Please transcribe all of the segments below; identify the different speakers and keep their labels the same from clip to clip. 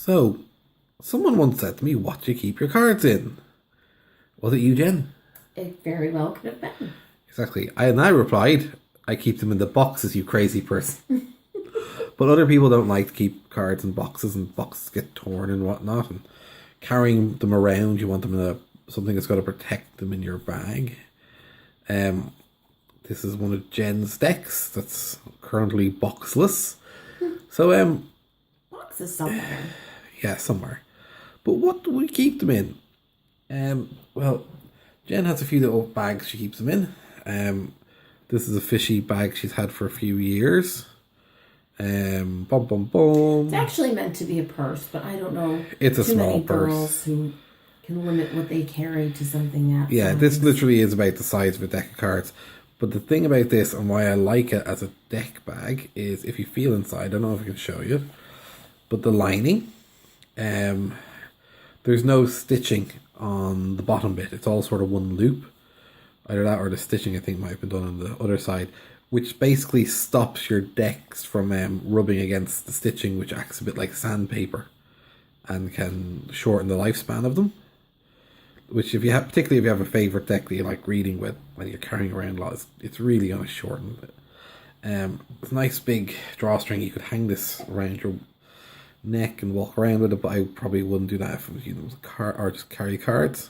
Speaker 1: So, someone once said to me, what do you keep your cards in? Was it you, Jen?
Speaker 2: It very well could have been.
Speaker 1: Exactly. I replied, I keep them in the boxes, you crazy person. But other people don't like to keep cards in boxes, and boxes get torn and whatnot. And carrying them around, you want them in something that's going to protect them in your bag. This is one of Jen's decks that's currently boxless. So,
Speaker 2: Boxes somewhere.
Speaker 1: yeah, somewhere. But what do we keep them in? Well, Jen has a few little bags she keeps them in. This is a fishy bag she's had for a few years. Bum bum bum.
Speaker 2: It's actually meant to be a purse, but I don't know.
Speaker 1: It's a
Speaker 2: too
Speaker 1: small
Speaker 2: many
Speaker 1: purse.
Speaker 2: girls who can limit what they carry to something that.
Speaker 1: Yeah, this literally is about the size of a deck of cards. But the thing about this and why I like it as a deck bag is if you feel inside, I don't know if I can show you, but the lining, there's no stitching on the bottom bit. It's all sort of one loop. Either that or the stitching I think might have been done on the other side, which basically stops your decks from rubbing against the stitching, which acts a bit like sandpaper and can shorten the lifespan of them. Which, if you have, particularly if you have a favorite deck that you like reading with when you're carrying around a lot, it's really going to shorten it. It's a nice big drawstring. You could hang this around your neck and walk around with it, but I probably wouldn't do that if it was using a card or just carry cards.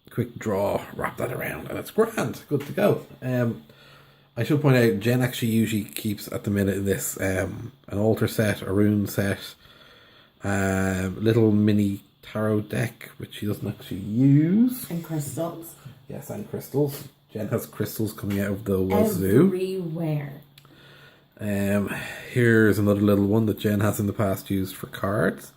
Speaker 1: Quick draw, wrap that around, and it's grand, good to go. I should point out, Jen actually usually keeps at the minute in this an altar set, a rune set, little mini tarot deck, which she doesn't actually use.
Speaker 2: And crystals.
Speaker 1: Yes, and crystals. Jen has crystals coming out of the wazoo.
Speaker 2: Everywhere.
Speaker 1: Here's another little one that Jen has in the past used for cards.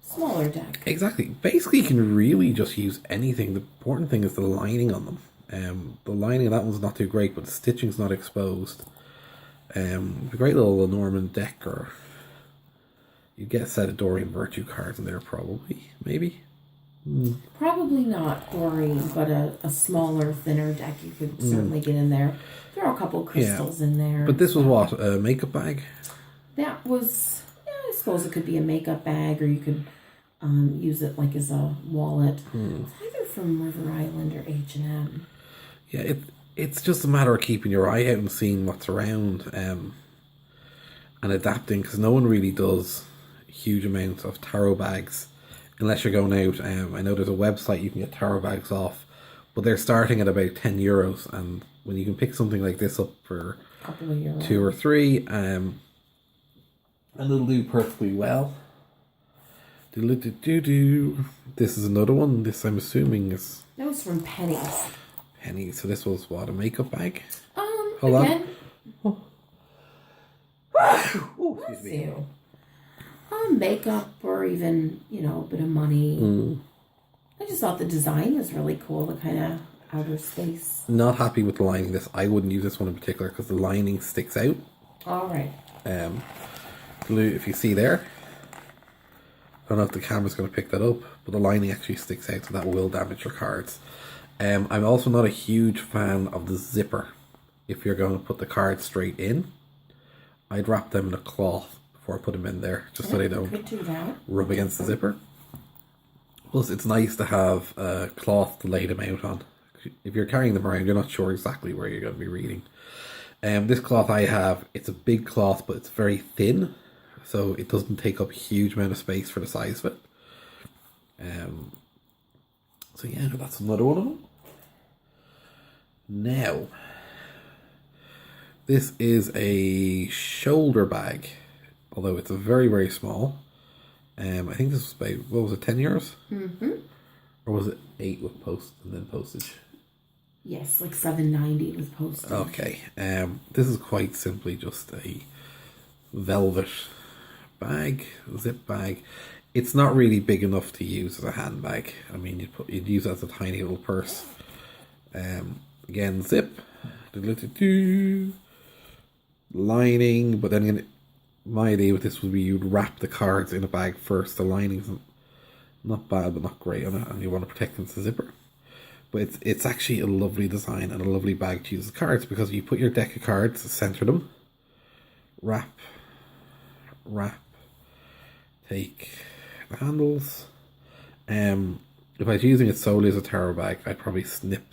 Speaker 2: Smaller deck.
Speaker 1: Exactly. Basically, you can really just use anything. The important thing is the lining on them. The lining of that one's not too great, but the stitching's not exposed. A great little Norman deck, or you get a set of Doreen Virtue cards in there, probably, maybe.
Speaker 2: Probably not Doreen, but a smaller, thinner deck you could certainly get in there. There are a couple crystals in there.
Speaker 1: But this was what, a makeup bag?
Speaker 2: That was, yeah, I suppose it could be a makeup bag, or you could use it like as a wallet. It's either from River Island or H&M.
Speaker 1: Yeah, it's just a matter of keeping your eye out and seeing what's around, and adapting, because no one really does huge amounts of tarot bags unless you're going out. I know there's a website you can get tarot bags off, but they're starting at about €10, and when you can pick something like this up for
Speaker 2: A couple of euros.
Speaker 1: 2 or 3, and it'll do perfectly well. This is another one. This, I'm assuming, is
Speaker 2: That was from Penny's.
Speaker 1: Penny. So this was what, a makeup bag? Hold
Speaker 2: Again,
Speaker 1: on. Oh, excuse me.
Speaker 2: you. Makeup, or even, a bit of money. I just thought the design was really cool, the kind of outer space.
Speaker 1: Not happy with the lining. This, I wouldn't use this one in particular because the lining sticks out.
Speaker 2: All right.
Speaker 1: If you see there, I don't know if the camera's going to pick that up, but the lining actually sticks out, so that will damage your cards. I'm also not a huge fan of the zipper. If you're going to put the cards straight in, I'd wrap them in a cloth before I put them in there, just so they don't
Speaker 2: Could do that.
Speaker 1: rub against the zipper. Plus, it's nice to have a cloth to lay them out on. If you're carrying them around, you're not sure exactly where you're going to be reading. This cloth I have, it's a big cloth, but it's very thin, so it doesn't take up a huge amount of space for the size of it. So yeah, that's another one of them. Now, this is a shoulder bag, although it's a very, very small. I think this was about, what was it, €10? Or was it 8 with post and then postage?
Speaker 2: Yes, like $7.90 with postage.
Speaker 1: Okay, this is quite simply just a velvet bag, zip bag. It's not really big enough to use as a handbag. I mean, you'd use it as a tiny little purse. Again, zip, lining, but then my idea with this would be you'd wrap the cards in a bag first. The lining's not bad, but not great on it, and you want to protect against the zipper. But it's actually a lovely design and a lovely bag to use as cards, because you put your deck of cards, center them, wrap, take the handles. If I was using it solely as a tarot bag, I'd probably snip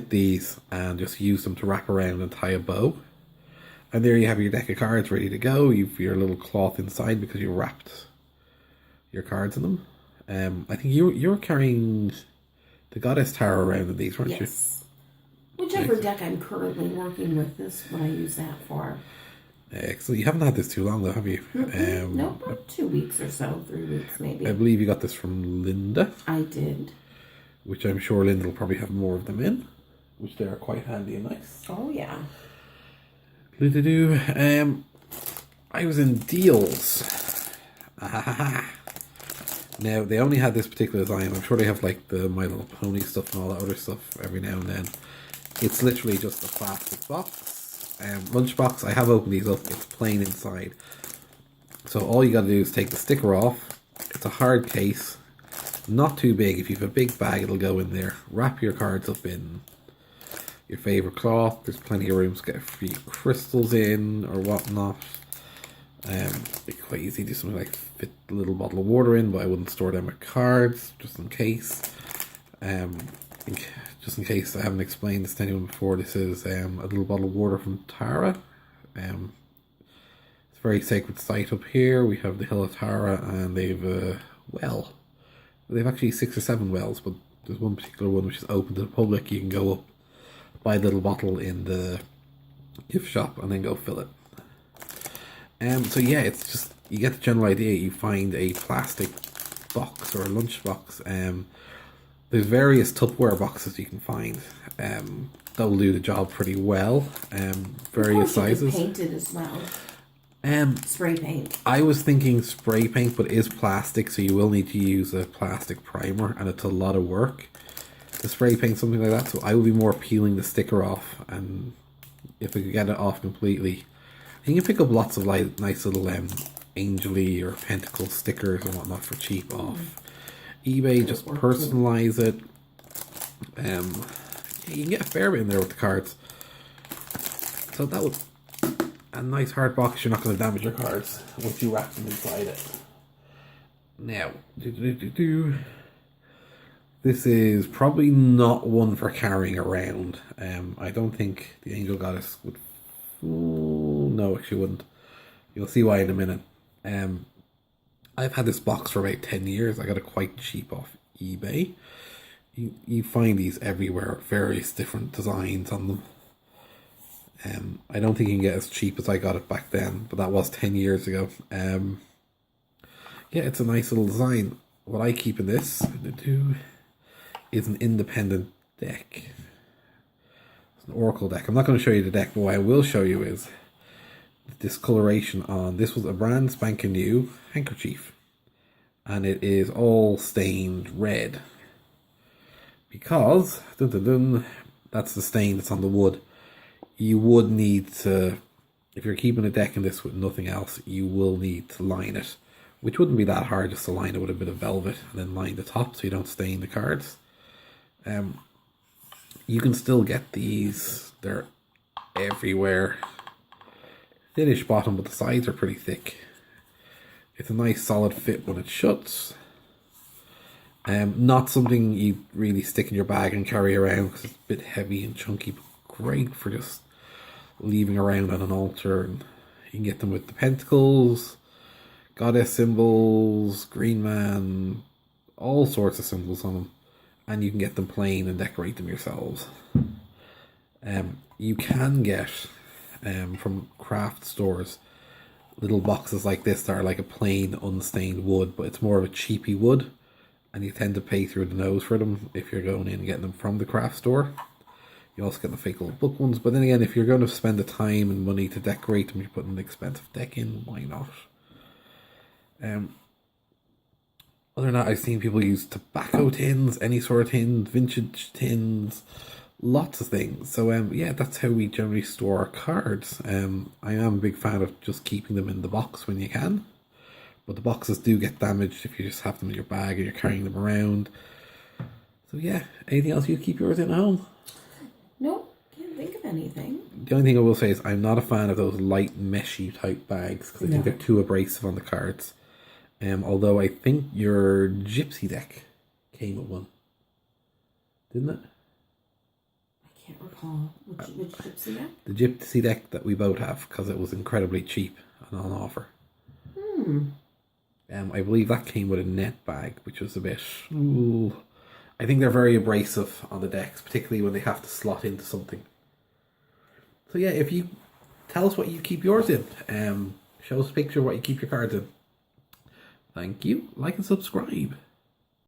Speaker 1: these and just use them to wrap around and tie a bow. And there you have your deck of cards ready to go. You've your little cloth inside because you wrapped your cards in them. I think you're carrying the Goddess Tarot around in these, weren't you?
Speaker 2: Yes. Whichever deck I'm currently working with is what I use that for.
Speaker 1: Excellent. You haven't had this too long though, have you?
Speaker 2: Nope, about 2 weeks or so, 3 weeks maybe.
Speaker 1: I believe you got this from Linda.
Speaker 2: I did.
Speaker 1: Which I'm sure Linda will probably have more of them in. Which they are quite handy and nice.
Speaker 2: Oh yeah.
Speaker 1: I was in Deals. Now, they only had this particular design. I'm sure they have like the My Little Pony stuff and all that other stuff every now and then. It's literally just a plastic box. Lunchbox, I have opened these up. It's plain inside. So all you got to do is take the sticker off. It's a hard case. Not too big. If you have a big bag, it'll go in there. Wrap your cards up in your favourite cloth. There's plenty of room to get a few crystals in or whatnot. It's quite easy to do something like fit a little bottle of water in, but I wouldn't store them with cards just in case. Just in case I haven't explained this to anyone before, this is a little bottle of water from Tara. It's a very sacred site up here. We have the Hill of Tara, and they've a well. They've actually 6 or 7 wells, but there's one particular one which is open to the public. You can go up, buy a little bottle in the gift shop, and then go fill it. So yeah, it's just, you get the general idea. You find a plastic box or a lunch box. There's various Tupperware boxes you can find. That'll do the job pretty well. Various sizes.
Speaker 2: Paint it as well. Spray paint.
Speaker 1: I was thinking spray paint, but it is plastic, so you will need to use a plastic primer, and it's a lot of work to spray paint something like that. So I would be more peeling the sticker off, and if I could get it off completely, you can pick up lots of like nice little Angel-y or Pentacle stickers and whatnot for cheap off eBay. Just personalize it. You can get a fair bit in there with the cards. So that would a nice hard box. You're not going to damage your cards once you wrap them inside it. Now, this is probably not one for carrying around. I don't think the Angel Goddess would. No, she wouldn't. You'll see why in a minute. I've had this box for about 10 years. I got it quite cheap off eBay. You find these everywhere, various different designs on them. I don't think you can get as cheap as I got it back then, but that was 10 years ago. Yeah, it's a nice little design. What I keep in this is an independent deck. It's an Oracle deck. I'm not going to show you the deck, but what I will show you is the discoloration on. This was a brand spanking new handkerchief, and it is all stained red because that's the stain that's on the wood. You would need to, if you're keeping a deck in this with nothing else, you will need to line it, which wouldn't be that hard, just to line it with a bit of velvet and then line the top so you don't stain the cards. You can still get these, they're everywhere. Thinnish bottom, but the sides are pretty thick. It's a nice solid fit when it shuts. Not something you really stick in your bag and carry around because it's a bit heavy and chunky, but great for just leaving around on an altar. And you can get them with the pentacles, goddess symbols, green man, all sorts of symbols on them. And you can get them plain and decorate them yourselves. You can get from craft stores little boxes like this that are like a plain unstained wood, but it's more of a cheapy wood, and you tend to pay through the nose for them if you're going in and getting them from the craft store. You also get the fake little book ones, but then again, if you're going to spend the time and money to decorate them, you're putting an expensive deck in, why not? Other than that, I've seen people use tobacco tins, any sort of tins, vintage tins, lots of things. So yeah, that's how we generally store our cards. I am a big fan of just keeping them in the box when you can, but the boxes do get damaged if you just have them in your bag and you're carrying them around. So yeah, anything else you keep yours in at home?
Speaker 2: Nope. Again, can't think of anything.
Speaker 1: The only thing I will say is I'm not a fan of those light meshy type bags because I think
Speaker 2: No.
Speaker 1: they're too abrasive on the cards. Although I think your Gypsy deck came with one, didn't it?
Speaker 2: I can't recall which gypsy deck.
Speaker 1: The Gypsy deck that we both have because it was incredibly cheap and on offer. I believe that came with a net bag, which was a bit. Ooh. I think they're very abrasive on the decks, particularly when they have to slot into something. So yeah, if you tell us what you keep yours in, show us a picture of what you keep your cards in. Thank you. Like and subscribe.